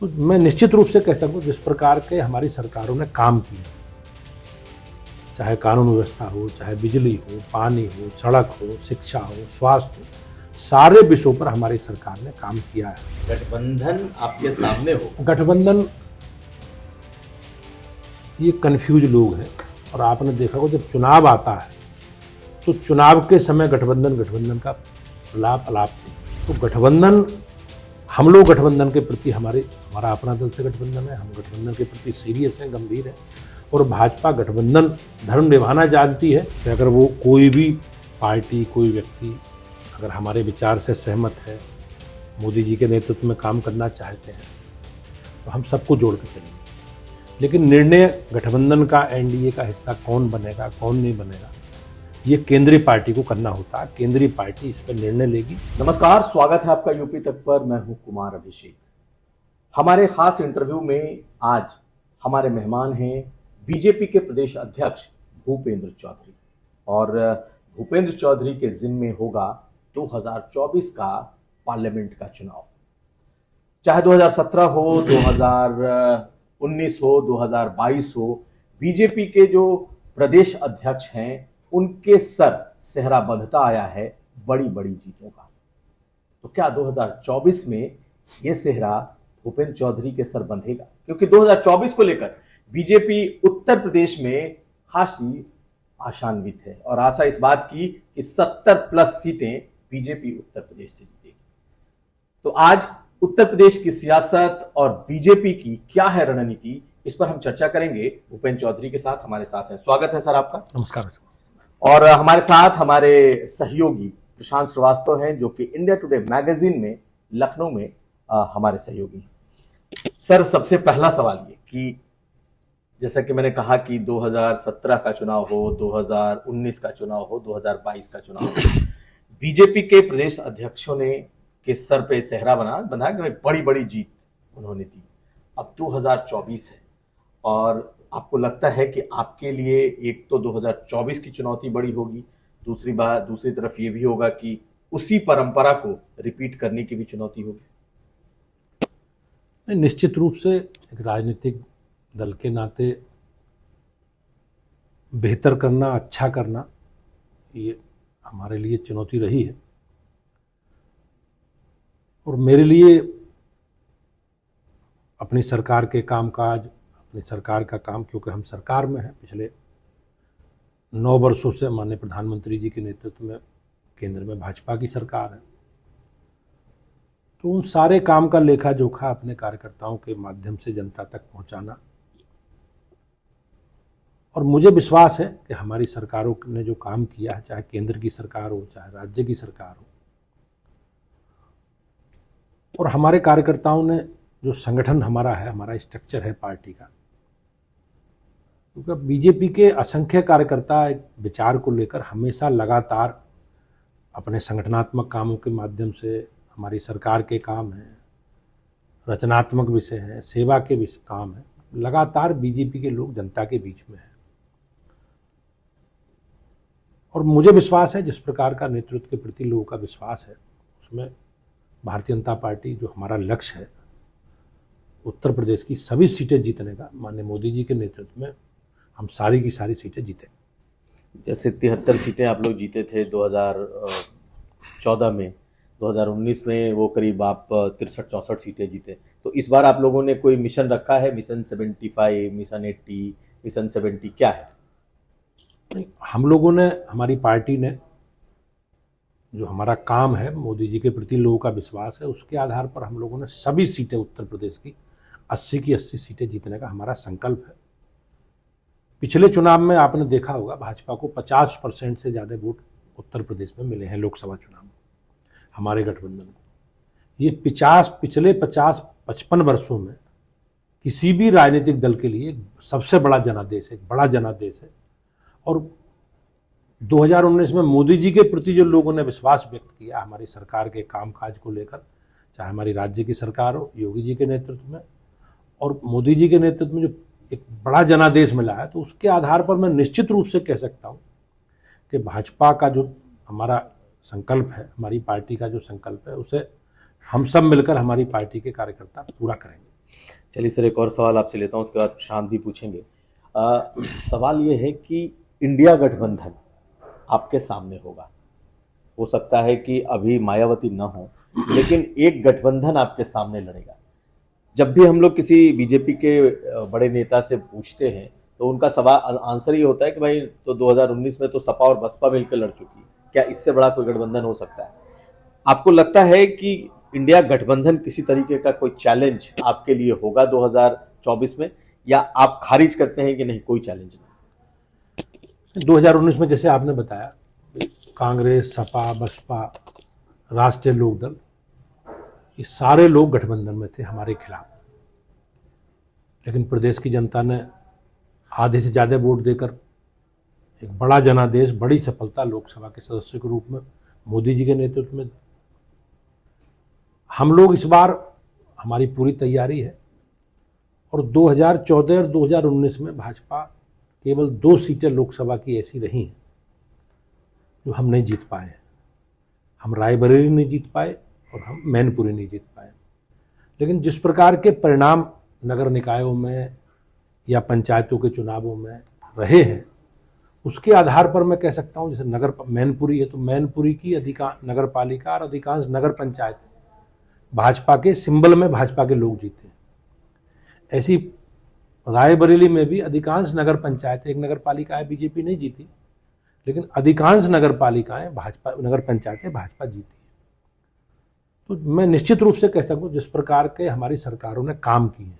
तो मैं निश्चित रूप से कह सकता हूँ जिस प्रकार के हमारी सरकारों ने काम किए, चाहे कानून व्यवस्था हो, चाहे बिजली हो, पानी हो, सड़क हो, शिक्षा हो, स्वास्थ्य हो, सारे विषयों पर हमारी सरकार ने काम किया है। गठबंधन आपके सामने हो। गठबंधन ये कंफ्यूज लोग हैं, और आपने देखा हो जब चुनाव आता है तो चुनाव के समय गठबंधन का अलाप नहीं। तो गठबंधन, हम लोग गठबंधन के प्रति हमारा अपना दल से गठबंधन है, हम गठबंधन के प्रति सीरियस हैं, गंभीर हैं। और भाजपा गठबंधन धर्म निभाना जानती है कि अगर वो कोई भी पार्टी, कोई व्यक्ति अगर हमारे विचार से सहमत है, मोदी जी के नेतृत्व में काम करना चाहते हैं, तो हम सबको जोड़ के चलेंगे। लेकिन निर्णय गठबंधन का, एनडीए का हिस्सा कौन बनेगा, कौन नहीं बनेगा, ये केंद्रीय पार्टी को करना होता है। केंद्रीय पार्टी इस पर निर्णय लेगी। नमस्कार, स्वागत है आपका यूपी तक पर। मैं हूं कुमार अभिषेक। हमारे खास इंटरव्यू में आज हमारे मेहमान हैं बीजेपी के प्रदेश अध्यक्ष भूपेंद्र चौधरी। और भूपेंद्र चौधरी के जिम्मे होगा 2024 का पार्लियामेंट का चुनाव। चाहे 2017 हो, 2019 हो, 2022 हो, बीजेपी के जो प्रदेश अध्यक्ष हैं उनके सर सेहरा बंधता आया है बड़ी बड़ी जीतों का। तो क्या 2024 में यह सेहरा भूपेंद्र चौधरी के सर बंधेगा? क्योंकि 2024 को लेकर बीजेपी उत्तर प्रदेश में खासी आशान्वित है, और आशा इस बात की कि 70+ सीटें बीजेपी उत्तर प्रदेश से जीतेगी। तो आज उत्तर प्रदेश की सियासत और बीजेपी की क्या है रणनीति, इस पर हम चर्चा करेंगे भूपेंद्र चौधरी के साथ। हमारे साथ है, स्वागत है सर आपका। नमस्कार। और हमारे साथ हमारे सहयोगी प्रशांत श्रीवास्तव हैं, जो कि इंडिया टुडे मैगजीन में लखनऊ में हमारे सहयोगी हैं। सर, सबसे पहला सवाल ये कि जैसा कि मैंने कहा कि 2017 का चुनाव हो, 2019 का चुनाव हो, 2022 का चुनाव हो, बीजेपी के प्रदेश अध्यक्षों ने के सर पे सेहरा बंधा कि बड़ी बड़ी जीत उन्होंने दी। अब 2024 है, और आपको लगता है कि आपके लिए एक तो 2024 की चुनौती बड़ी होगी, दूसरी तरफ ये भी होगा कि उसी परंपरा को रिपीट करने की भी चुनौती होगी? निश्चित रूप से एक राजनीतिक दल के नाते बेहतर करना, अच्छा करना, ये हमारे लिए चुनौती रही है। और मेरे लिए अपनी सरकार के कामकाज, अपनी सरकार का काम, क्योंकि हम सरकार में हैं, पिछले 9 वर्षों से माननीय प्रधानमंत्री जी के नेतृत्व में केंद्र में भाजपा की सरकार है, तो उन सारे काम का लेखा जोखा अपने कार्यकर्ताओं के माध्यम से जनता तक पहुंचाना। और मुझे विश्वास है कि हमारी सरकारों ने जो काम किया है, चाहे केंद्र की सरकार हो, चाहे राज्य की सरकार हो, और हमारे कार्यकर्ताओं ने जो संगठन हमारा है, हमारा स्ट्रक्चर है पार्टी का, क्योंकि बीजेपी के असंख्य कार्यकर्ता एक विचार को लेकर हमेशा लगातार अपने संगठनात्मक कामों के माध्यम से, हमारी सरकार के काम हैं, रचनात्मक विषय हैं, सेवा के विषय काम हैं, लगातार बीजेपी के लोग जनता के बीच में हैं। और मुझे विश्वास है जिस प्रकार का नेतृत्व के प्रति लोगों का विश्वास है, उसमें भारतीय जनता पार्टी, जो हमारा लक्ष्य है उत्तर प्रदेश की सभी सीटें जीतने का, माननीय मोदी जी के नेतृत्व में हम सारी की सारी सीटें जीते। जैसे 73 सीटें आप लोग जीते थे 2014 में, 2019 में वो करीब आप 63-64 सीटें जीते। तो इस बार आप लोगों ने कोई मिशन रखा है? मिशन 75, मिशन 80, मिशन 70 क्या है? नहीं, हम लोगों ने, हमारी पार्टी ने, जो हमारा काम है, मोदी जी के प्रति लोगों का विश्वास है, उसके आधार पर हम लोगों ने सभी सीटें उत्तर प्रदेश की 80 की 80 सीटें जीतने का हमारा संकल्प है। पिछले चुनाव में आपने देखा होगा भाजपा को 50% से ज़्यादा वोट उत्तर प्रदेश में मिले हैं लोकसभा चुनाव में, हमारे गठबंधन को। ये पिछले 50-55 वर्षों में किसी भी राजनीतिक दल के लिए सबसे बड़ा जनादेश है, एक बड़ा जनादेश है। और 2019 में मोदी जी के प्रति जो लोगों ने विश्वास व्यक्त किया हमारी सरकार के कामकाज को लेकर, चाहे हमारी राज्य की सरकार हो योगी जी के नेतृत्व में, और मोदी जी के नेतृत्व में जो एक बड़ा जनादेश मिला है, तो उसके आधार पर मैं निश्चित रूप से कह सकता हूं कि भाजपा का जो हमारा संकल्प है, हमारी पार्टी का जो संकल्प है, उसे हम सब मिलकर हमारी पार्टी के कार्यकर्ता पूरा करेंगे। चलिए सर, एक और सवाल आपसे लेता हूँ, उसके बाद प्रशांत भी पूछेंगे। सवाल ये है कि इंडिया गठबंधन आपके सामने होगा, हो सकता है कि अभी मायावती न हो, लेकिन एक गठबंधन आपके सामने लड़ेगा। जब भी हम लोग किसी बीजेपी के बड़े नेता से पूछते हैं तो उनका सवाल आंसर ये होता है कि भाई तो 2019 में तो सपा और बसपा मिलकर लड़ चुकी, क्या इससे बड़ा कोई गठबंधन हो सकता है? आपको लगता है कि इंडिया गठबंधन किसी तरीके का कोई चैलेंज आपके लिए होगा 2024 में, या आप खारिज करते हैं कि नहीं, कोई चैलेंज नहीं? 2019 में जैसे आपने बताया, कांग्रेस, सपा, बसपा, राष्ट्रीय लोकदल, ये सारे लोग गठबंधन में थे हमारे खिलाफ। लेकिन प्रदेश की जनता ने आधे से ज़्यादा वोट देकर एक बड़ा जनादेश, बड़ी सफलता लोकसभा के सदस्य के रूप में मोदी जी के नेतृत्व में। हम लोग इस बार, हमारी पूरी तैयारी है, और 2014 और 2019 में भाजपा केवल 2 सीटें लोकसभा की ऐसी रही हैं जो हम नहीं जीत पाए हैं। हम रायबरेली नहीं जीत पाए और हम मैनपुरी नहीं जीत पाए। लेकिन जिस प्रकार के परिणाम नगर निकायों में या पंचायतों के चुनावों में रहे हैं, उसके आधार पर मैं कह सकता हूं, जैसे मैनपुरी है तो मैनपुरी की अधिकांश नगर पालिका और अधिकांश नगर पंचायत भाजपा के सिंबल में भाजपा के लोग जीते हैं। ऐसी रायबरेली में भी अधिकांश नगर पंचायत, एक नगर पालिका बीजेपी नहीं जीती, लेकिन अधिकांश नगर पालिकाएं भाजपा, नगर पंचायतें भाजपा जीती है। तो मैं निश्चित रूप से कह सकता हूं, जिस प्रकार के हमारी सरकारों ने काम किए हैं,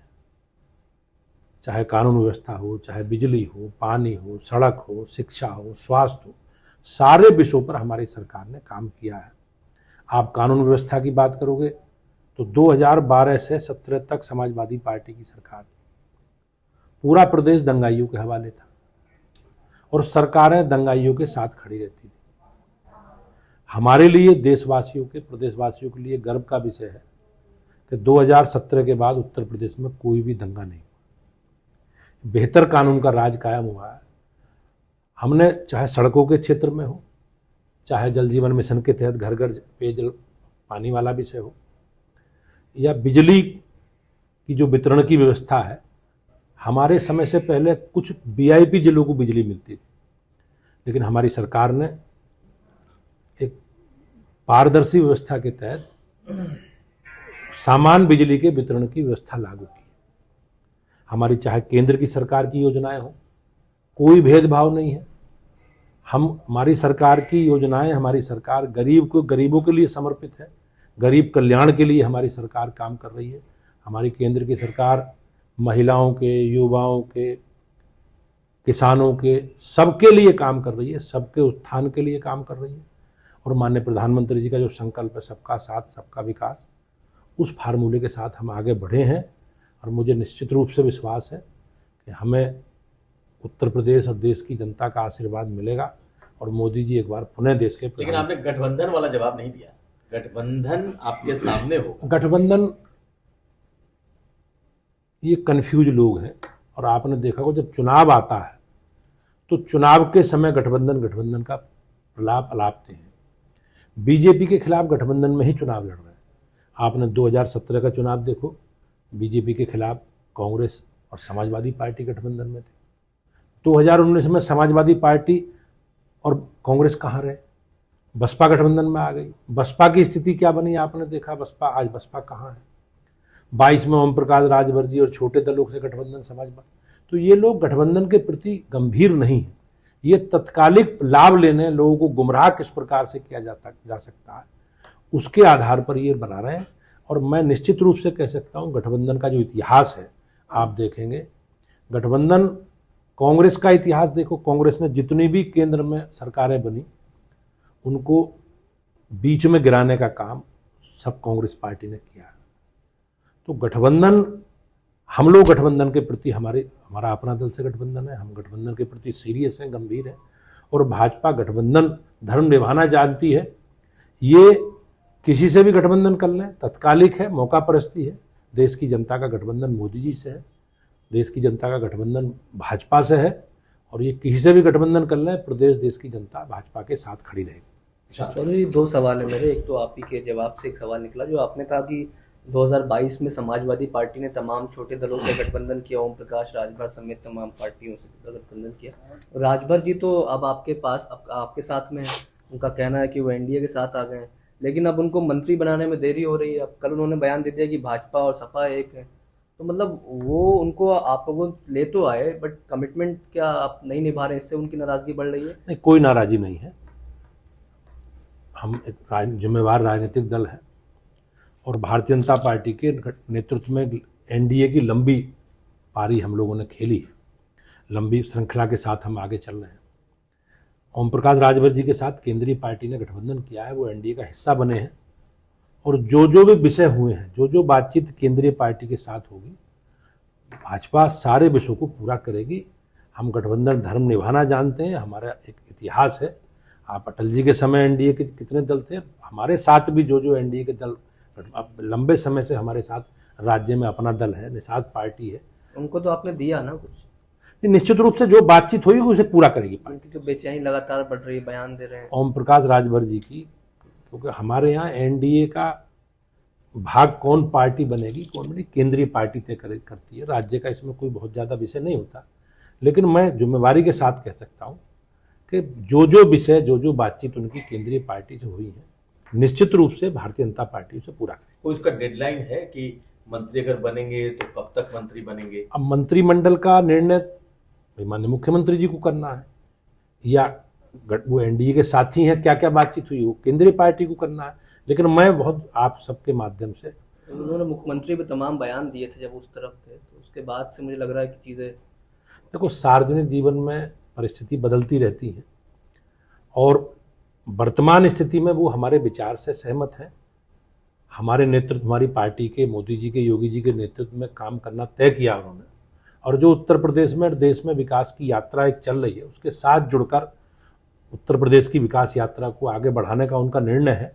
चाहे कानून व्यवस्था हो, चाहे बिजली हो, पानी हो, सड़क हो, शिक्षा हो, स्वास्थ्य हो, सारे विषयों पर हमारी सरकार ने काम किया है। आप कानून व्यवस्था की बात करोगे तो 2012 से 17 तक समाजवादी पार्टी की सरकार थी। पूरा प्रदेश दंगाइयों के हवाले था और सरकारें दंगाइयों के साथ खड़ी रहती थी। हमारे लिए, देशवासियों के, प्रदेशवासियों के लिए गर्व का विषय है कि 2017 के बाद उत्तर प्रदेश में कोई भी दंगा नहीं, बेहतर कानून का राज कायम हुआ है। हमने, चाहे सड़कों के क्षेत्र में हो, चाहे जल जीवन मिशन के तहत घर घर पेयजल पानी वाला विषय हो, या बिजली की जो वितरण की व्यवस्था है, हमारे समय से पहले कुछ वीआईपी जिलों को बिजली मिलती थी, लेकिन हमारी सरकार ने एक पारदर्शी व्यवस्था के तहत सामान बिजली के वितरण की व्यवस्था लागू की। हमारी चाहे केंद्र की सरकार की योजनाएं हो, कोई भेदभाव नहीं है। हमारी सरकार की योजनाएं, हमारी सरकार गरीबों के लिए समर्पित है। गरीब कल्याण के लिए हमारी सरकार काम कर रही है। हमारी केंद्र की सरकार महिलाओं के, युवाओं के, किसानों के, सबके लिए काम कर रही है, सबके उत्थान के लिए काम कर रही है। और माननीय प्रधानमंत्री जी का जो संकल्प है, सबका साथ सबका विकास, उस फार्मूले के साथ हम आगे बढ़े हैं। और मुझे निश्चित रूप से विश्वास है कि हमें उत्तर प्रदेश और देश की जनता का आशीर्वाद मिलेगा और मोदी जी एक बार पुनः देश के। लेकिन आपने गठबंधन वाला जवाब नहीं दिया। गठबंधन आपके सामने हो। गठबंधन, ये कंफ्यूज लोग हैं। और आपने देखा हो, जब चुनाव आता है तो चुनाव के समय गठबंधन का प्रलाप अलापते हैं। बीजेपी के खिलाफ गठबंधन में ही चुनाव लड़ रहे हैं। आपने 2017 का चुनाव देखो, बीजेपी के खिलाफ कांग्रेस और समाजवादी पार्टी गठबंधन में थे। 2019 में समाजवादी पार्टी और कांग्रेस कहाँ रहे? बसपा गठबंधन में आ गई। बसपा की स्थिति क्या बनी आपने देखा। आज बसपा कहाँ है? 22 में ओम प्रकाश राजभर और छोटे दलों से गठबंधन, समाजवादी। तो ये लोग गठबंधन के प्रति गंभीर नहीं है। ये तत्कालिक लाभ लेने, लोगों को गुमराह किस प्रकार से किया जा सकता है, उसके आधार पर ये बना रहे हैं। और मैं निश्चित रूप से कह सकता हूँ, गठबंधन का जो इतिहास है, आप देखेंगे गठबंधन, कांग्रेस का इतिहास देखो, कांग्रेस ने जितनी भी केंद्र में सरकारें बनी, उनको बीच में गिराने का काम सब कांग्रेस पार्टी ने किया है। तो गठबंधन, हम लोग गठबंधन के प्रति, हमारा अपना दल से गठबंधन है, हम गठबंधन के प्रति सीरियस हैं, गंभीर हैं। और भाजपा गठबंधन धर्म निभाना जानती है। ये किसी से भी गठबंधन कर लें, तत्कालिक है, मौका परस्ती है। देश की जनता का गठबंधन मोदी जी से है, देश की जनता का गठबंधन भाजपा से है। और ये किसी से भी गठबंधन कर लें, प्रदेश, देश की जनता भाजपा के साथ खड़ी रहेगी। चौधरी, 2 सवाल है मेरे। एक तो आप ही के जवाब से एक सवाल निकला, जो आपने कहा कि 2022 में समाजवादी पार्टी ने तमाम छोटे दलों से गठबंधन किया, ओम प्रकाश राजभर समेत तमाम पार्टियों से गठबंधन किया। राजभर जी तो अब आपके पास आपके साथ में हैं। उनका कहना है कि वो एनडीए के साथ आ गए हैं, लेकिन अब उनको मंत्री बनाने में देरी हो रही है। अब कल उन्होंने बयान दे दिया कि भाजपा और सपा एक है, तो मतलब वो उनको आप वो ले तो आए, बट कमिटमेंट क्या आप नहीं निभा रहे, इससे उनकी नाराजगी बढ़ रही है? नहीं, कोई नाराजी नहीं है। हम एक जिम्मेवार राजनीतिक दल है और भारतीय जनता पार्टी के नेतृत्व में एनडीए की लंबी पारी हम लोगों ने खेली है, लंबी श्रृंखला के साथ हम आगे चल रहे हैं। ओम प्रकाश राजभर जी के साथ केंद्रीय पार्टी ने गठबंधन किया है, वो एनडीए का हिस्सा बने हैं और जो जो भी विषय हुए हैं, जो जो बातचीत केंद्रीय पार्टी के साथ होगी, भाजपा सारे विषयों को पूरा करेगी। हम गठबंधन धर्म निभाना जानते हैं, हमारा एक इतिहास है। आप अटल जी के समय एनडीए के कितने दल थे, हमारे साथ भी जो जो एनडीए के दल अब लंबे समय से हमारे साथ राज्य में अपना दल है, निषाद पार्टी है। उनको तो आपने दिया ना कुछ? निश्चित रूप से जो बातचीत हुई उसे पूरा करेगी पार्टी। उनकी तो बेचैनी लगातार बढ़ रही है, बयान दे रहे हैं ओम प्रकाश राजभर जी की, क्योंकि हमारे यहाँ एनडीए का भाग कौन पार्टी बनेगी कौन बनेगी केंद्रीय पार्टी तय करती है, राज्य का इसमें कोई बहुत ज़्यादा विषय नहीं होता। लेकिन मैं जिम्मेवारी के साथ कह सकता हूँ कि जो जो विषय जो जो बातचीत उनकी केंद्रीय पार्टी से हुई है, निश्चित रूप से भारतीय जनता पार्टी उसे पूरा करेगी। कोई उसका डेडलाइन है कि मंत्री अगर बनेंगे तो कब तक मंत्री बनेंगे? अब मंत्रिमंडल का निर्णय माननीय मुख्यमंत्री जी को करना है, या वो एनडीए के साथी हैं, क्या क्या बातचीत हुई वो केंद्रीय पार्टी को करना है। लेकिन मैं बहुत आप सबके माध्यम से, उन्होंने मुख्यमंत्री पे तमाम बयान दिए थे जब उस तरफ थे, तो उसके बाद से मुझे लग रहा है कि चीज़ें, देखो सार्वजनिक जीवन में परिस्थिति बदलती रहती है और वर्तमान स्थिति में वो हमारे विचार से सहमत हैं। हमारे नेतृत्व, हमारी पार्टी के, मोदी जी के, योगी जी के नेतृत्व में काम करना तय किया उन्होंने, और जो उत्तर प्रदेश में और देश में विकास की यात्रा एक चल रही है, उसके साथ जुड़कर उत्तर प्रदेश की विकास यात्रा को आगे बढ़ाने का उनका निर्णय है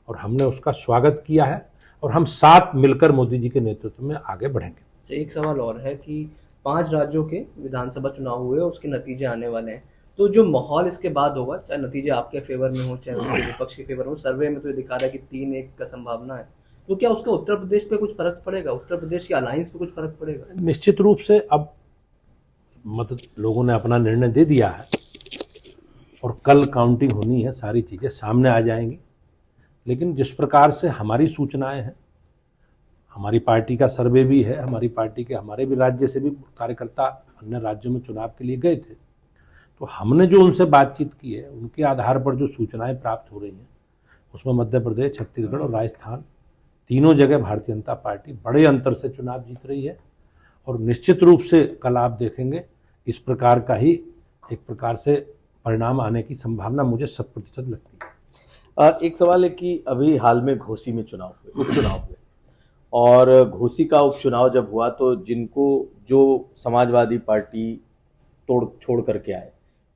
और हमने उसका स्वागत किया है और हम साथ मिलकर मोदी जी के नेतृत्व में आगे बढ़ेंगे। एक सवाल और है कि 5 राज्यों के विधानसभा चुनाव हुए, उसके नतीजे आने वाले हैं, तो जो माहौल इसके बाद होगा, चाहे नतीजे आपके फेवर में हो चाहे उनके विपक्ष के फेवर में हो, सर्वे में तो ये दिखा रहा है कि 3-1 का संभावना है, तो क्या उसका उत्तर प्रदेश पे कुछ फर्क पड़ेगा, उत्तर प्रदेश की अलायंस पे कुछ फर्क पड़ेगा? निश्चित रूप से अब लोगों ने अपना निर्णय दे दिया है और कल काउंटिंग होनी है, सारी चीज़ें सामने आ जाएंगी। लेकिन जिस प्रकार से हमारी सूचनाएं हैं, हमारी पार्टी का सर्वे भी है, हमारी पार्टी के हमारे भी राज्य से भी कार्यकर्ता अन्य राज्यों में चुनाव के लिए गए थे, तो हमने जो उनसे बातचीत की है उनके आधार पर जो सूचनाएं प्राप्त हो रही हैं, उसमें मध्य प्रदेश, छत्तीसगढ़ और राजस्थान तीनों जगह भारतीय जनता पार्टी बड़े अंतर से चुनाव जीत रही है। और निश्चित रूप से कल आप देखेंगे इस प्रकार का ही एक प्रकार से परिणाम आने की संभावना मुझे 100% लगती है। एक सवाल है कि अभी हाल में घोसी में चुनाव हुए, उपचुनाव हुए, और घोसी का उपचुनाव जब हुआ तो जिनको जो समाजवादी पार्टी तोड़ छोड़ करके आए,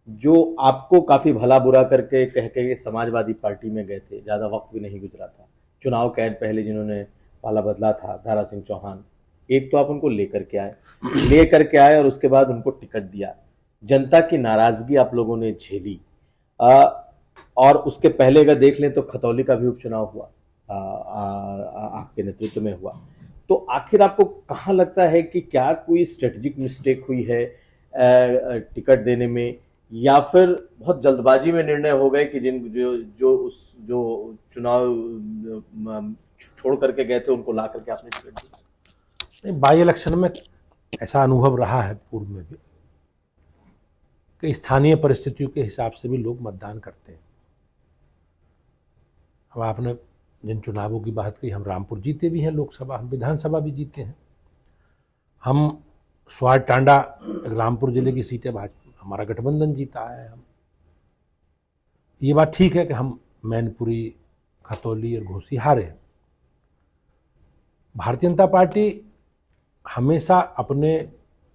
जो आपको काफ़ी भला बुरा करके कह के समाजवादी पार्टी में गए थे, ज़्यादा वक्त भी नहीं गुजरा था, चुनाव के पहले जिन्होंने पाला बदला था, दारा सिंह चौहान, एक तो आप उनको लेकर के आए और उसके बाद उनको टिकट दिया, जनता की नाराजगी आप लोगों ने झेली, और उसके पहले अगर देख लें तो खतौली का भी उपचुनाव हुआ, आपके नेतृत्व में हुआ। तो आखिर आपको कहाँ लगता है कि क्या कोई स्ट्रेटजिक मिस्टेक हुई है टिकट देने में, या फिर बहुत जल्दबाजी में निर्णय हो गए कि जो चुनाव छोड़ करके गए थे उनको ला करके आपने टिकट दिया? नहीं, बाई इलेक्शन में ऐसा अनुभव रहा है पूर्व में भी कि स्थानीय परिस्थितियों के हिसाब से भी लोग मतदान करते हैं। अब आपने जिन चुनावों की बात की, हम रामपुर जीते भी हैं लोकसभा, हम विधानसभा भी जीते हैं, हम स्वार टांडा रामपुर जिले की सीटें हमारा गठबंधन जीता है। हम ये बात ठीक है कि हम मैनपुरी, खतौली और घोसी हारे। भारतीय जनता पार्टी हमेशा अपने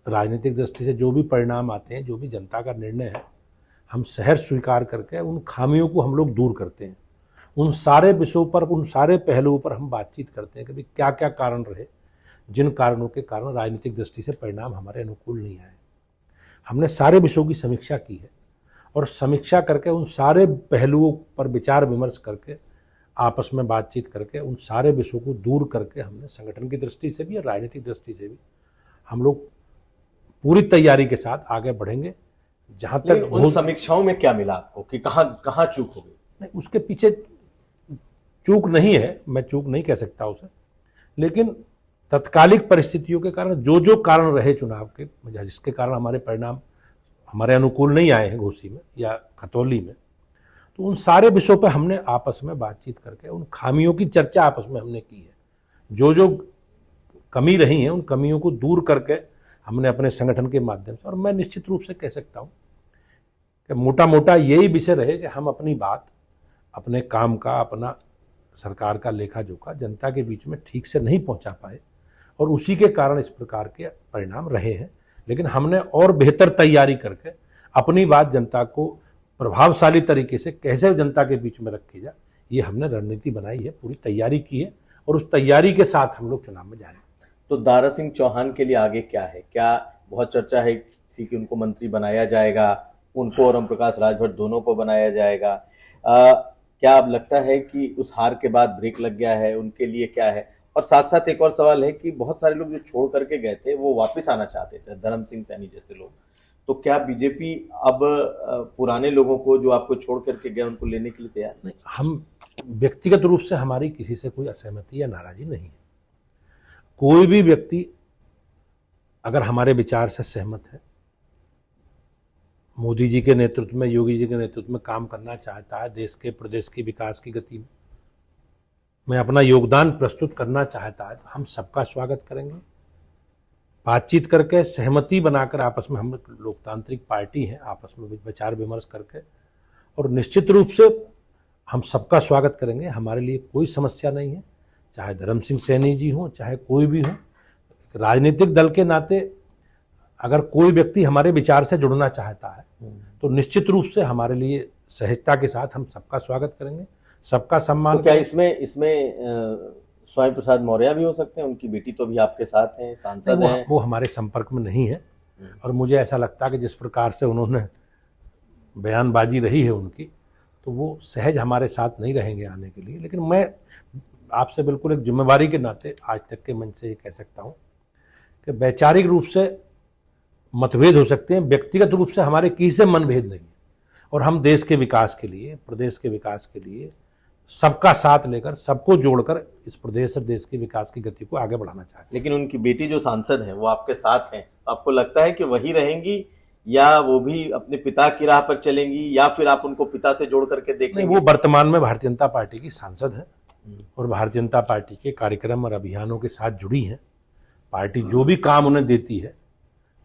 राजनीतिक दृष्टि से जो भी परिणाम आते हैं, जो भी जनता का निर्णय है, हम सहर्ष स्वीकार करके उन खामियों को हम लोग दूर करते हैं। उन सारे विषयों पर, उन सारे पहलुओं पर हम बातचीत करते हैं कि भाई क्या क्या कारण रहे, जिन कारणों के कारण राजनीतिक दृष्टि से परिणाम हमारे अनुकूल नहीं आए। हमने सारे विषयों की समीक्षा की है और समीक्षा करके उन सारे पहलुओं पर विचार विमर्श करके आपस में बातचीत करके उन सारे विषयों को दूर करके हमने संगठन की दृष्टि से भी और राजनीतिक दृष्टि से भी हम लोग पूरी तैयारी के साथ आगे बढ़ेंगे। जहां लेकिन तक उन समीक्षाओं में क्या मिला आपको कि कहाँ चूक हो गई? नहीं, उसके पीछे चूक नहीं है, मैं चूक नहीं कह सकता उसे, लेकिन तत्कालिक परिस्थितियों के कारण जो जो कारण रहे चुनाव के, जिसके कारण हमारे परिणाम हमारे अनुकूल नहीं आए हैं घोसी में या खतौली में, तो उन सारे विषयों पर हमने आपस में बातचीत करके उन खामियों की चर्चा आपस में हमने की है। जो जो कमी रही है उन कमियों को दूर करके हमने अपने संगठन के माध्यम से, और मैं निश्चित रूप से कह सकता हूँ कि मोटा मोटा यही विषय रहे कि हम अपनी बात, अपने काम का, अपना सरकार का लेखा जोखा जनता के बीच में ठीक से नहीं पहुंचा पाए, और उसी के कारण इस प्रकार के परिणाम रहे हैं। लेकिन हमने और बेहतर तैयारी करके अपनी बात जनता को प्रभावशाली तरीके से कैसे जनता के बीच में रखी जाए, ये हमने रणनीति बनाई है, पूरी तैयारी की है, और उस तैयारी के साथ हम लोग चुनाव में जाएंगे। तो दारा सिंह चौहान के लिए आगे क्या है? क्या बहुत चर्चा है कि उनको मंत्री बनाया जाएगा, उनको और ओम प्रकाश राजभर दोनों को बनाया जाएगा? क्या अब लगता है कि उस हार के बाद ब्रेक लग गया है? उनके लिए क्या है? और साथ साथ एक और सवाल है कि बहुत सारे लोग जो छोड़ करके गए थे वो वापस आना चाहते थे, धर्म सिंह सैनी जैसे लोग, तो क्या बीजेपी अब पुराने लोगों को जो आपको छोड़ करके गए उनको लेने के लिए तैयार नहीं? हम व्यक्तिगत रूप से हमारी किसी से कोई असहमति या नाराजी नहीं है। कोई भी व्यक्ति अगर हमारे विचार से सहमत है, मोदी जी के नेतृत्व में, योगी जी के नेतृत्व में काम करना चाहता है, देश के प्रदेश के विकास की गति में अपना योगदान प्रस्तुत करना चाहता है, तो हम सबका स्वागत करेंगे। बातचीत करके सहमति बनाकर आपस में, हम लोकतांत्रिक पार्टी हैं, आपस में विचार विमर्श करके, और निश्चित रूप से हम सबका स्वागत करेंगे। हमारे लिए कोई समस्या नहीं है, चाहे धर्म सिंह सैनी जी हों, चाहे कोई भी हो। राजनीतिक दल के नाते अगर कोई व्यक्ति हमारे विचार से जुड़ना चाहता है तो निश्चित रूप से हमारे लिए सहजता के साथ हम सबका स्वागत करेंगे, सबका सम्मान। तो क्या इसमें स्वामी प्रसाद मौर्य भी हो सकते हैं? उनकी बेटी तो भी आपके साथ हैं, सांसद हैं। वो हमारे संपर्क में नहीं है, और मुझे ऐसा लगता है कि जिस प्रकार से उन्होंने बयानबाजी रही है उनकी, तो वो सहज हमारे साथ नहीं रहेंगे आने के लिए। लेकिन मैं आपसे बिल्कुल एक जिम्मेवारी के नाते आज तक के मंच से ये कह सकता हूँ कि वैचारिक रूप से मतभेद हो सकते हैं, व्यक्तिगत रूप से हमारे किसी से मनभेद नहीं है, और हम देश के विकास के लिए, प्रदेश के विकास के लिए सबका साथ लेकर, सबको जोड़कर इस प्रदेश और देश के विकास की गति को आगे बढ़ाना चाहते हैं। लेकिन उनकी बेटी जो सांसद है वो आपके साथ हैं, आपको लगता है कि वही रहेंगी या वो भी अपने पिता की राह पर चलेंगी, या फिर आप उनको पिता से जोड़ करके देखेंगे? वो वर्तमान में भारतीय जनता पार्टी की सांसद है और भारतीय जनता पार्टी के कार्यक्रम और अभियानों के साथ जुड़ी हैं। पार्टी जो भी काम उन्हें देती है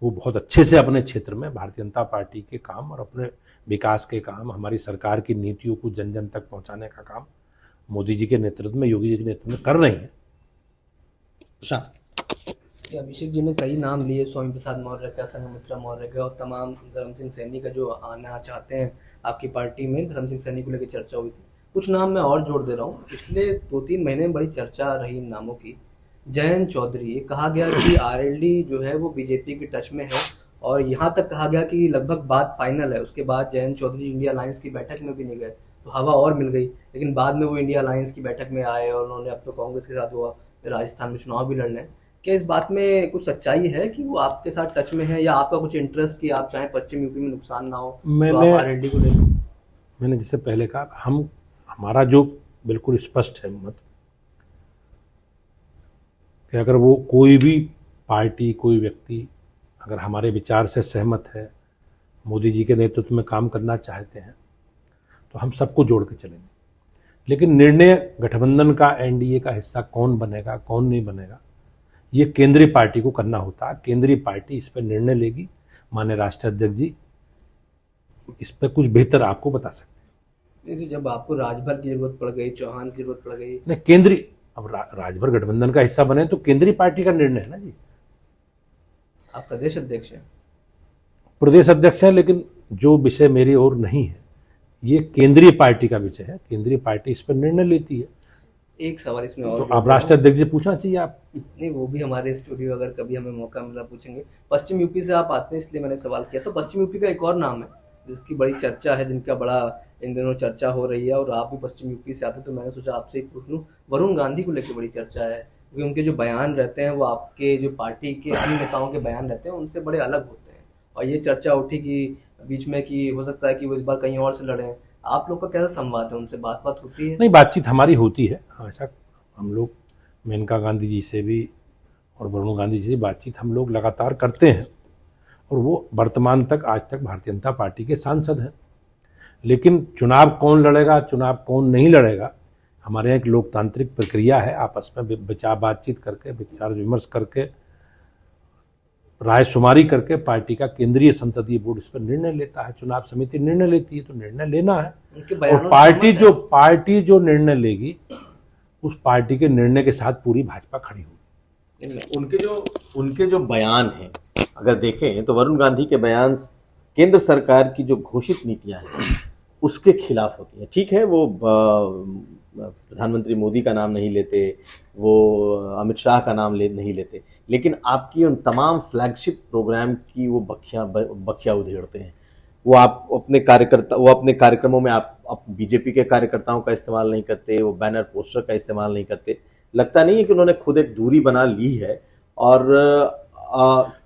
वो बहुत अच्छे से अपने क्षेत्र में भारतीय जनता पार्टी के काम और अपने विकास के काम, हमारी सरकार की नीतियों को जन जन तक पहुंचाने का काम मोदी जी के नेतृत्व में, योगी जी के नेतृत्व में कर रही है। अभिषेक जी ने कई नाम लिए, स्वामी प्रसाद मौर्य का, संघमित्रा मौर्य का, और तमाम धर्म सिंह सैनी का जो आना चाहते हैं आपकी पार्टी में। धर्म सिंह सैनी को लेकर चर्चा हुई थी, कुछ नाम मैं और जोड़ दे रहा हूँ। पिछले 2-3 महीने में बड़ी चर्चा रही इन नामों की। जयंत चौधरी, ये कहा गया कि आरएलडी जो है वो बीजेपी के टच में है, और यहाँ तक कहा गया कि लगभग बात फाइनल है। उसके बाद जयंत चौधरी इंडिया अलायंस की बैठक में भी नहीं गए, तो हवा और मिल गई। लेकिन बाद में वो इंडिया अलायंस की बैठक में आए और उन्होंने अब तो कांग्रेस के साथ वो राजस्थान में चुनाव भी लड़ने। क्या इस बात में कुछ सच्चाई है कि वो आपके साथ टच में है, या आपका कुछ इंटरेस्ट कि आप चाहे पश्चिम यूपी में नुकसान ना हो तो आप आरएलडी को ले लो? मैंने जैसे पहले कहा, हमारा जो बिल्कुल स्पष्ट है मत कि अगर वो कोई भी पार्टी, कोई व्यक्ति अगर हमारे विचार से सहमत है, मोदी जी के नेतृत्व में काम करना चाहते हैं, तो हम सबको जोड़ के चलेंगे। लेकिन निर्णय गठबंधन का, एनडीए का हिस्सा कौन बनेगा, कौन नहीं बनेगा, ये केंद्रीय पार्टी को करना होता है। केंद्रीय पार्टी इस पर निर्णय लेगी। माननीय राष्ट्रीय अध्यक्ष जी इस पर कुछ बेहतर आपको बता सकते हैं। जब आपको राजभर की जरूरत पड़ गई, चौहान की जरूरत पड़ गई, नहीं, केंद्रीय, अब राजभर गठबंधन का हिस्सा बने तो केंद्रीय पार्टी का निर्णय है ना जी। आप प्रदेश अध्यक्ष हैं? प्रदेश अध्यक्ष हैं, लेकिन जो विषय मेरी ओर नहीं है, ये केंद्रीय पार्टी का विषय है। केंद्रीय पार्टी इस पर निर्णय लेती है। एक सवाल इसमें और, तो आप राष्ट्रीय अध्यक्ष जी पूछना चाहिए आप। नहीं, वो भी हमारे स्टूडियो अगर कभी हमें मौका मिला पूछेंगे। पश्चिम यूपी से आप आते हैं इसलिए मैंने सवाल किया। तो पश्चिम यूपी का एक और नाम है जिसकी बड़ी चर्चा है, जिनका बड़ा इन दिनों चर्चा हो रही है, और आप भी पश्चिम यूपी से आते, तो मैंने सोचा आपसे ही पूछ लूँ। वरुण गांधी को लेकर बड़ी चर्चा है, क्योंकि उनके जो बयान रहते हैं वो आपके जो पार्टी के अन्य नेताओं के बयान रहते हैं उनसे बड़े अलग होते हैं, और ये चर्चा उठी कि बीच में कि हो सकता है कि वो इस बार कहीं और से लड़ें। आप लोग का कैसा संवाद है उनसे, बात होती है? नहीं, बातचीत हमारी होती है हमेशा। हम लोग मेनका गांधी जी से भी और वरुण गांधी जी से बातचीत हम लोग लगातार करते हैं, और वो वर्तमान तक आज तक भारतीय जनता पार्टी के सांसद हैं। लेकिन चुनाव कौन लड़ेगा, चुनाव कौन नहीं लड़ेगा, हमारे यहाँ एक लोकतांत्रिक प्रक्रिया है। आपस में विचार बातचीत करके, विचार विमर्श करके, राय शुमारी करके पार्टी का केंद्रीय संसदीय बोर्ड इस पर निर्णय लेता है। चुनाव समिति निर्णय लेती है तो निर्णय लेना है, और पार्टी जो निर्णय लेगी उस पार्टी के निर्णय के साथ पूरी भाजपा खड़ी होगी। उनके जो बयान हैं अगर देखें तो वरुण गांधी के बयान केंद्र सरकार की जो घोषित नीतियां हैं उसके खिलाफ होती हैं। ठीक है, वो प्रधानमंत्री मोदी का नाम नहीं लेते, वो अमित शाह का नाम नहीं लेते, लेकिन आपकी उन तमाम फ्लैगशिप प्रोग्राम की वो बखिया उधेड़ते हैं। वो अपने कार्यक्रमों में आप बीजेपी के कार्यकर्ताओं का इस्तेमाल नहीं करते, वो बैनर पोस्टर का इस्तेमाल नहीं करते। लगता नहीं है कि उन्होंने खुद एक दूरी बना ली है? और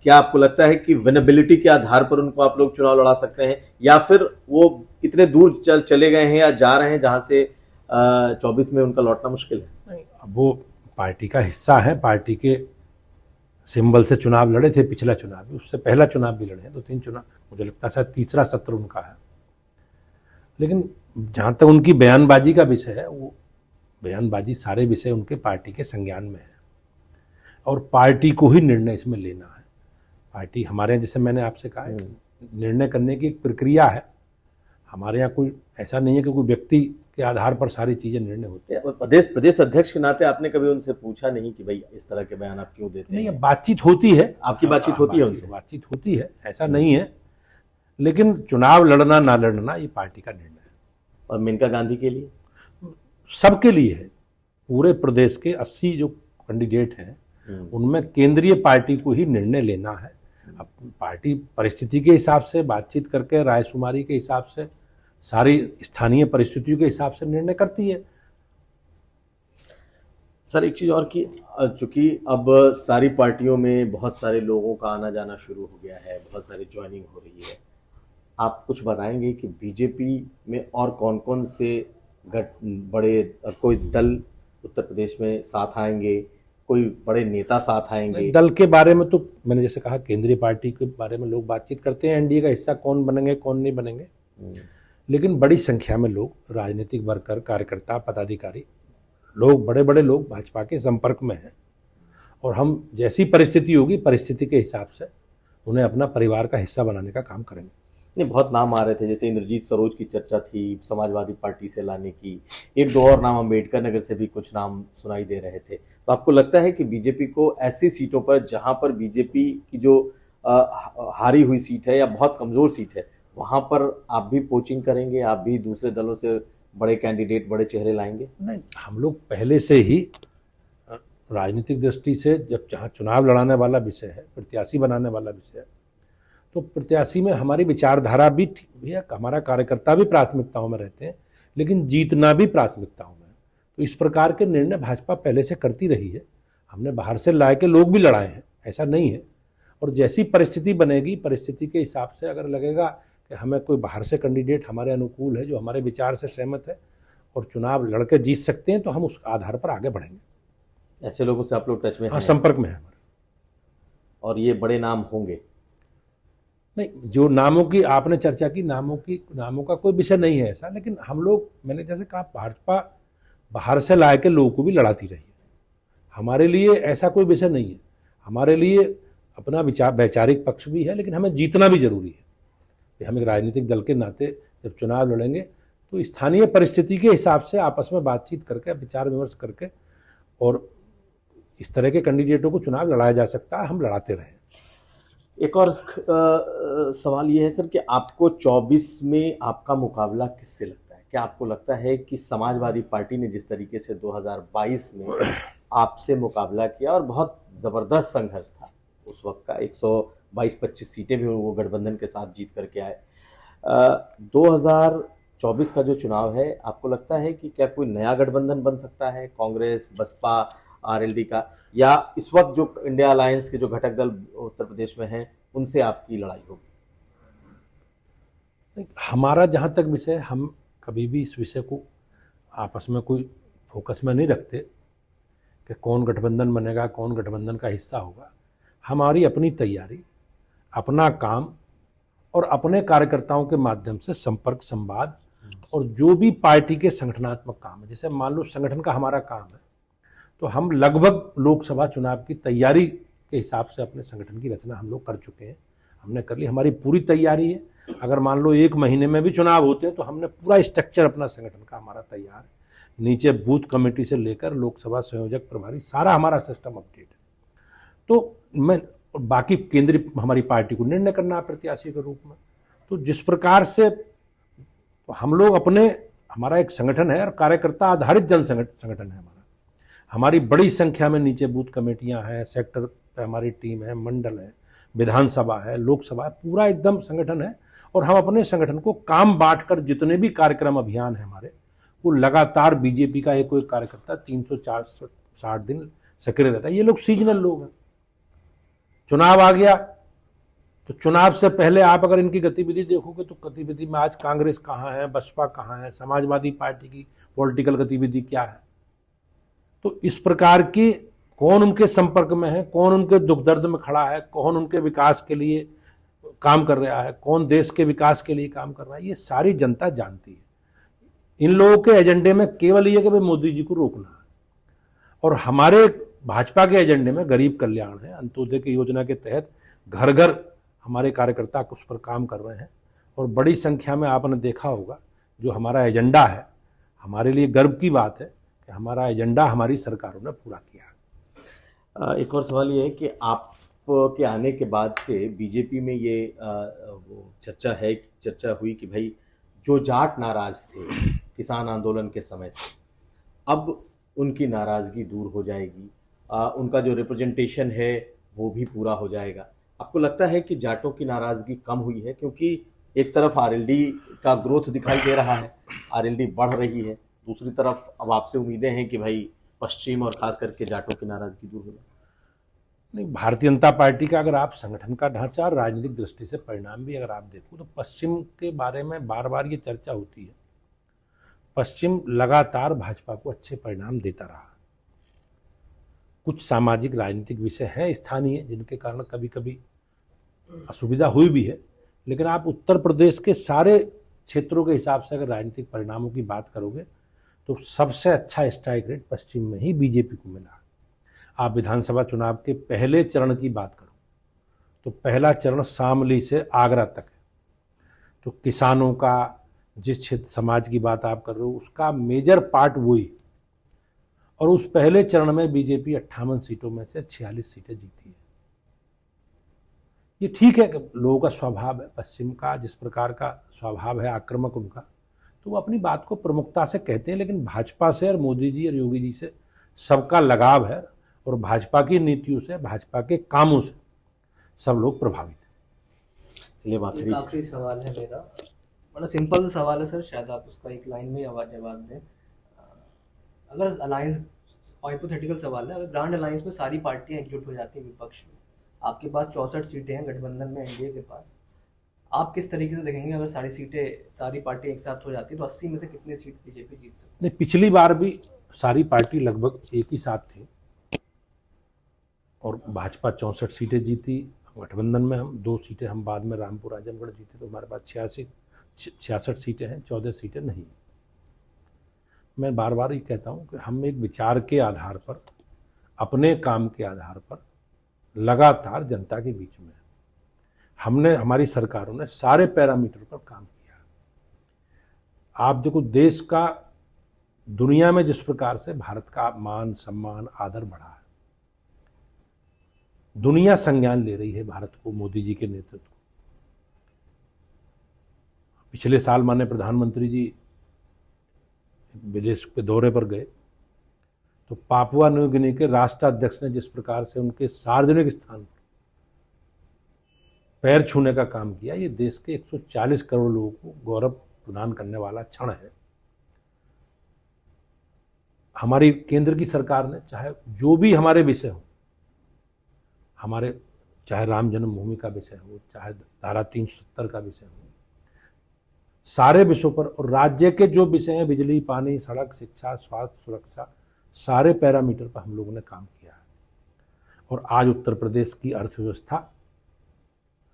क्या आपको लगता है कि विनेबिलिटी के आधार पर उनको आप लोग चुनाव लड़ा सकते हैं, या फिर वो इतने दूर चले गए हैं या जा रहे हैं जहां से 24 में उनका लौटना मुश्किल है? नहीं, अब वो पार्टी का हिस्सा है, पार्टी के सिंबल से चुनाव लड़े थे। पिछला चुनाव भी, उससे पहला चुनाव भी लड़े हैं, 2-3 चुनाव, मुझे लगता है शायद तीसरा सत्र उनका है। लेकिन जहाँ तक उनकी बयानबाजी का विषय है, वो बयानबाजी सारे विषय उनके पार्टी के संज्ञान में है, और पार्टी को ही निर्णय इसमें लेना है। पार्टी हमारे यहाँ, जैसे मैंने आपसे कहा, निर्णय करने की एक प्रक्रिया है। हमारे यहाँ कोई ऐसा नहीं है कि कोई व्यक्ति के आधार पर सारी चीजें निर्णय होती है। प्रदेश अध्यक्ष के नाते आपने कभी उनसे पूछा नहीं कि भाई इस तरह के बयान आप क्यों देते हैं? नहीं, बातचीत होती है। आपकी बातचीत होती है उनसे? बातचीत होती है, ऐसा नहीं है, लेकिन चुनाव लड़ना ना लड़ना ये पार्टी का निर्णय है। और मेनका गांधी के लिए? सबके लिए है। पूरे प्रदेश के 80 जो कैंडिडेट हैं उनमें केंद्रीय पार्टी को ही निर्णय लेना है। अब पार्टी परिस्थिति के हिसाब से बातचीत करके, रायशुमारी के हिसाब से, सारी स्थानीय परिस्थितियों के हिसाब से निर्णय करती है। सर, एक चीज और कि चूंकि अब सारी पार्टियों में बहुत सारे लोगों का आना जाना शुरू हो गया है, बहुत सारी ज्वाइनिंग हो रही है, आप कुछ बताएंगे कि बीजेपी में और कौन कौन से बड़े कोई दल उत्तर प्रदेश में साथ आएंगे, कोई बड़े नेता साथ आएंगे? दल के बारे में तो मैंने जैसे कहा, केंद्रीय पार्टी के बारे में लोग बातचीत करते हैं, एनडीए का हिस्सा कौन बनेंगे कौन नहीं बनेंगे, लेकिन बड़ी संख्या में लोग, राजनीतिक वर्कर, कार्यकर्ता, पदाधिकारी, लोग, बड़े बड़े लोग भाजपा के संपर्क में हैं, और हम जैसी परिस्थिति होगी परिस्थिति के हिसाब से उन्हें अपना परिवार का हिस्सा बनाने का काम करेंगे। नहीं, बहुत नाम आ रहे थे, जैसे इंद्रजीत सरोज की चर्चा थी समाजवादी पार्टी से लाने की, एक दो और नाम अम्बेडकर नगर से भी कुछ नाम सुनाई दे रहे थे। तो आपको लगता है कि बीजेपी को ऐसी सीटों पर जहां पर बीजेपी की जो हारी हुई सीट है या बहुत कमजोर सीट है, वहां पर आप भी पोचिंग करेंगे, आप भी दूसरे दलों से बड़े कैंडिडेट, बड़े चेहरे लाएंगे? नहीं, हम लोग पहले से ही राजनीतिक दृष्टि से, जब जहाँ चुनाव लड़ाने वाला विषय है, प्रत्याशी बनाने वाला विषय है, तो प्रत्याशी में हमारी विचारधारा भी भैया, हमारा कार्यकर्ता भी प्राथमिकताओं में रहते हैं, लेकिन जीतना भी प्राथमिकताओं में। तो इस प्रकार के निर्णय भाजपा पहले से करती रही है। हमने बाहर से लाए के लोग भी लड़ाए हैं, ऐसा नहीं है। और जैसी परिस्थिति बनेगी, परिस्थिति के हिसाब से अगर लगेगा कि हमें कोई बाहर से कैंडिडेट हमारे अनुकूल है, जो हमारे विचार से सहमत है और चुनाव लड़के जीत सकते हैं, तो हम उस आधार पर आगे बढ़ेंगे। ऐसे लोगों से आप लोग टच में हैं? हाँ, संपर्क में है हमारे। और ये बड़े नाम होंगे? नहीं, जो नामों की आपने चर्चा की, नामों का कोई विषय नहीं है ऐसा, लेकिन हम लोग, मैंने जैसे कहा, भाजपा बाहर से लाए के लोगों को भी लड़ाती रही है। हमारे लिए ऐसा कोई विषय नहीं है। हमारे लिए अपना वैचारिक पक्ष भी है, लेकिन हमें जीतना भी जरूरी है। हम एक राजनीतिक दल के नाते जब चुनाव लड़ेंगे तो स्थानीय परिस्थिति के हिसाब से आपस में बातचीत करके, विचार विमर्श करके, और इस तरह के कैंडिडेटों को चुनाव लड़ाया जा सकता है, हम लड़ाते रहे। एक और सवाल ये है सर कि आपको 24 में आपका मुकाबला किससे लगता है? क्या आपको लगता है कि समाजवादी पार्टी ने जिस तरीके से 2022 में आपसे मुकाबला किया, और बहुत ज़बरदस्त संघर्ष था उस वक्त का, 122-25 सीटें भी वो गठबंधन के साथ जीत करके आए, 2024 का जो चुनाव है, आपको लगता है कि क्या कोई नया गठबंधन बन सकता है कांग्रेस, बसपा, आरएलडी का, या इस वक्त जो इंडिया अलायंस के जो घटक दल उत्तर प्रदेश में हैं उनसे आपकी लड़ाई होगी? हमारा जहाँ तक विषय, हम कभी भी इस विषय को आपस में कोई फोकस में नहीं रखते कि कौन गठबंधन बनेगा, कौन गठबंधन का हिस्सा होगा। हमारी अपनी तैयारी, अपना काम और अपने कार्यकर्ताओं के माध्यम से संपर्क, संवाद और जो भी पार्टी के संगठनात्मक काम है, जैसे मान लो संगठन का हमारा काम है, तो हम लगभग लोकसभा चुनाव की तैयारी के हिसाब से अपने संगठन की रचना हम लोग कर चुके हैं। हमने कर ली, हमारी पूरी तैयारी है। अगर मान लो 1 महीने में भी चुनाव होते हैं तो हमने पूरा स्ट्रक्चर अपना संगठन का हमारा तैयार है। नीचे बूथ कमेटी से लेकर लोकसभा संयोजक प्रभारी, सारा हमारा सिस्टम अपडेट है। तो मैं, बाकी केंद्रीय हमारी पार्टी को निर्णय करना है प्रत्याशी के रूप में। तो जिस प्रकार से हम लोग अपने, हमारा एक संगठन है और कार्यकर्ता आधारित जन संगठन है हमारी बड़ी संख्या में नीचे बूथ कमेटियां हैं, सेक्टर पे हमारी टीम है, मंडल है, विधानसभा है, लोकसभा है, पूरा एकदम संगठन है। और हम अपने संगठन को काम बांटकर जितने भी कार्यक्रम अभियान है हमारे, वो लगातार बीजेपी का एक कार्यकर्ता 360 दिन सक्रिय रहता है। ये लोग सीजनल लोग हैं। चुनाव आ गया तो चुनाव से पहले आप अगर इनकी गतिविधि देखोगे तो गतिविधि में आज कांग्रेस कहाँ है, बसपा कहाँ है, समाजवादी पार्टी की पॉलिटिकल गतिविधि क्या है। तो इस प्रकार की, कौन उनके संपर्क में है, कौन उनके दुख दर्द में खड़ा है, कौन उनके विकास के लिए काम कर रहा है, कौन देश के विकास के लिए काम कर रहा है, ये सारी जनता जानती है। इन लोगों के एजेंडे में केवल ये कि भाई मोदी जी को रोकना है, और हमारे भाजपा के एजेंडे में गरीब कल्याण है। अंत्योदय की योजना के तहत घर घर हमारे कार्यकर्ता उस पर काम कर रहे हैं, और बड़ी संख्या में आपने देखा होगा जो हमारा एजेंडा है, हमारे लिए गर्व की बात है कि हमारा एजेंडा हमारी सरकारों ने पूरा किया। एक और सवाल ये है कि आप के आने के बाद से बीजेपी में ये वो चर्चा हुई कि भाई जो जाट नाराज थे किसान आंदोलन के समय से, अब उनकी नाराजगी दूर हो जाएगी, उनका जो रिप्रेजेंटेशन है वो भी पूरा हो जाएगा। आपको लगता है कि जाटों की नाराजगी कम हुई है? क्योंकि एक तरफ आरएलडी का ग्रोथ दिखाई दे रहा है, आरएलडी बढ़ रही है, दूसरी तरफ अब आपसे उम्मीदें हैं कि भाई पश्चिम और खास करके जाटों की नाराजगी दूर हो जाए। नहीं, भारतीय जनता पार्टी का अगर आप संगठन का ढांचा, राजनीतिक दृष्टि से परिणाम भी अगर आप देखो तो पश्चिम के बारे में बार बार ये चर्चा होती है। पश्चिम लगातार भाजपा को अच्छे परिणाम देता रहा। कुछ सामाजिक राजनीतिक विषय हैं स्थानीय जिनके कारण कभी कभी असुविधा हुई भी है, लेकिन आप उत्तर प्रदेश के सारे क्षेत्रों के हिसाब से अगर राजनीतिक परिणामों की बात करोगे तो सबसे अच्छा स्ट्राइक रेट पश्चिम में ही बीजेपी को मिला। आप विधानसभा चुनाव के पहले चरण की बात करो तो पहला चरण शामली से आगरा तक है। तो किसानों का, जिस क्षेत्र समाज की बात आप कर रहे हो, उसका मेजर पार्ट वही, और उस पहले चरण में बीजेपी 58 सीटों में से 46 सीटें जीती है। ये ठीक है कि लोगों का स्वभाव है, पश्चिम का जिस प्रकार का स्वभाव है आक्रामक उनका, तो वो अपनी बात को प्रमुखता से कहते हैं। लेकिन भाजपा से और मोदी जी और योगी जी से सबका लगाव है, और भाजपा की नीतियों से, भाजपा के कामों से सब लोग प्रभावित हैं। चलिए, आखिरी सवाल है मेरा, बड़ा सिंपल सा सवाल है सर, शायद आप उसका एक लाइन में जवाब दें। अगर अलायंस, हाइपोथेटिकल सवाल है, अगर ग्रांड अलायंस में सारी पार्टियां एकजुट हो जाती हैं विपक्ष में, आपके पास 64 सीटें हैं गठबंधन में एनडीए के पास, आप किस तरीके से देखेंगे अगर सारी पार्टियां एक साथ हो जाती है तो 80 में से कितनी सीट बीजेपी जीत सकती है? पिछली बार भी सारी पार्टी लगभग एक ही साथ थी और भाजपा 64 सीटें जीती। गठबंधन में हम 2 सीटें, हम बाद में रामपुर आजमगढ़ जीते, तो हमारे पास 66 सीटें हैं, 14 सीटें नहीं। मैं बार बार ये कहता हूँ कि हम एक विचार के आधार पर, अपने काम के आधार पर लगातार जनता के बीच में हमने, हमारी सरकारों ने सारे पैरामीटर पर काम किया। आप देखो, देश का दुनिया में जिस प्रकार से भारत का मान सम्मान आदर बढ़ा है, दुनिया संज्ञान ले रही है भारत को, मोदी जी के नेतृत्व को। पिछले साल माननीय प्रधानमंत्री जी विदेश के दौरे पर गए तो पापुआ न्यू गिनी के राष्ट्राध्यक्ष ने जिस प्रकार से उनके सार्वजनिक स्थान पर पैर छूने का काम किया। ये देश के 140 करोड़ लोगों को गौरव प्रदान करने वाला क्षण है। हमारी केंद्र की सरकार ने चाहे जो भी हमारे विषय हो, हमारे चाहे राम जन्मभूमि का विषय हो, चाहे धारा 370 का विषय हो, सारे विषयों पर, और राज्य के जो विषय हैं, बिजली, पानी, सड़क, शिक्षा, स्वास्थ्य, सुरक्षा, सारे पैरामीटर पर हम लोगों ने काम किया है। और आज उत्तर प्रदेश की अर्थव्यवस्था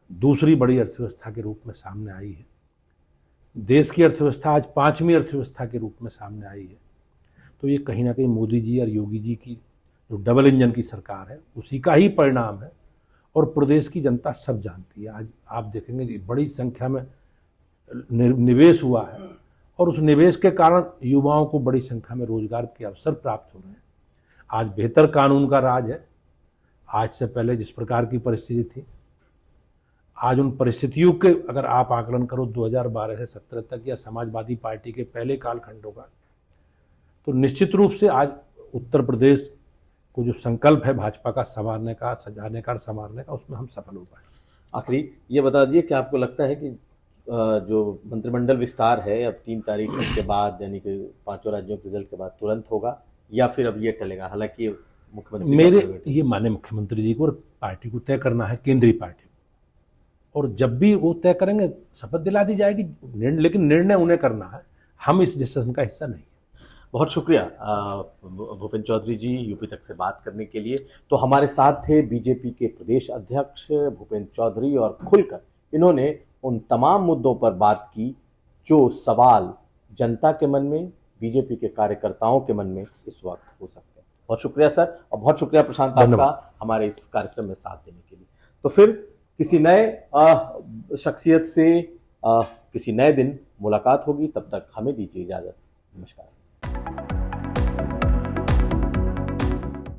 दूसरी बड़ी अर्थव्यवस्था के रूप में सामने आई है। देश की अर्थव्यवस्था आज 5वीं अर्थव्यवस्था के रूप में सामने आई है। तो ये कहीं ना कहीं मोदी जी और योगी जी की जो डबल इंजन की सरकार है, उसी का ही परिणाम है। और प्रदेश की जनता सब जानती है। आज आप देखेंगे बड़ी संख्या में निवेश हुआ है, और उस निवेश के कारण युवाओं को बड़ी संख्या में रोजगार के अवसर प्राप्त हो रहे हैं। आज बेहतर कानून का राज है। आज से पहले जिस प्रकार की परिस्थिति थी, आज उन परिस्थितियों के अगर आप आकलन करो 2012 से 17 तक या समाजवादी पार्टी के पहले कालखंडों का, तो निश्चित रूप से आज उत्तर प्रदेश को जो संकल्प है भाजपा का संवारने का, सजाने का, संवारने का, उसमें हम सफल हो पाए। आखिरी ये बता दिए कि आपको लगता है कि जो मंत्रिमंडल विस्तार है अब 3 तारीख के बाद, यानी कि 5 राज्यों के रिजल्ट के बाद तुरंत होगा, या फिर अब ये टलेगा? हालांकि मुख्यमंत्री मेरे ये माने मुख्यमंत्री जी को और पार्टी को तय करना है, केंद्रीय पार्टी को, और जब भी वो तय करेंगे शपथ दिला दी जाएगी। लेकिन निर्णय उन्हें करना है, हम इस डिस्कशन का हिस्सा नहीं है। बहुत शुक्रिया भूपेंद्र चौधरी जी, यूपी तक से बात करने के लिए। तो हमारे साथ थे बीजेपी के प्रदेश अध्यक्ष भूपेंद्र चौधरी, और खुलकर इन्होंने उन तमाम मुद्दों पर बात की जो सवाल जनता के मन में, बीजेपी के कार्यकर्ताओं के मन में इस वक्त हो सकते हैं। बहुत शुक्रिया सर, और बहुत शुक्रिया प्रशांत आपका हमारे इस कार्यक्रम में साथ देने के लिए। तो फिर किसी नए शख्सियत से किसी नए दिन मुलाकात होगी। तब तक हमें दीजिए इजाजत। नमस्कार।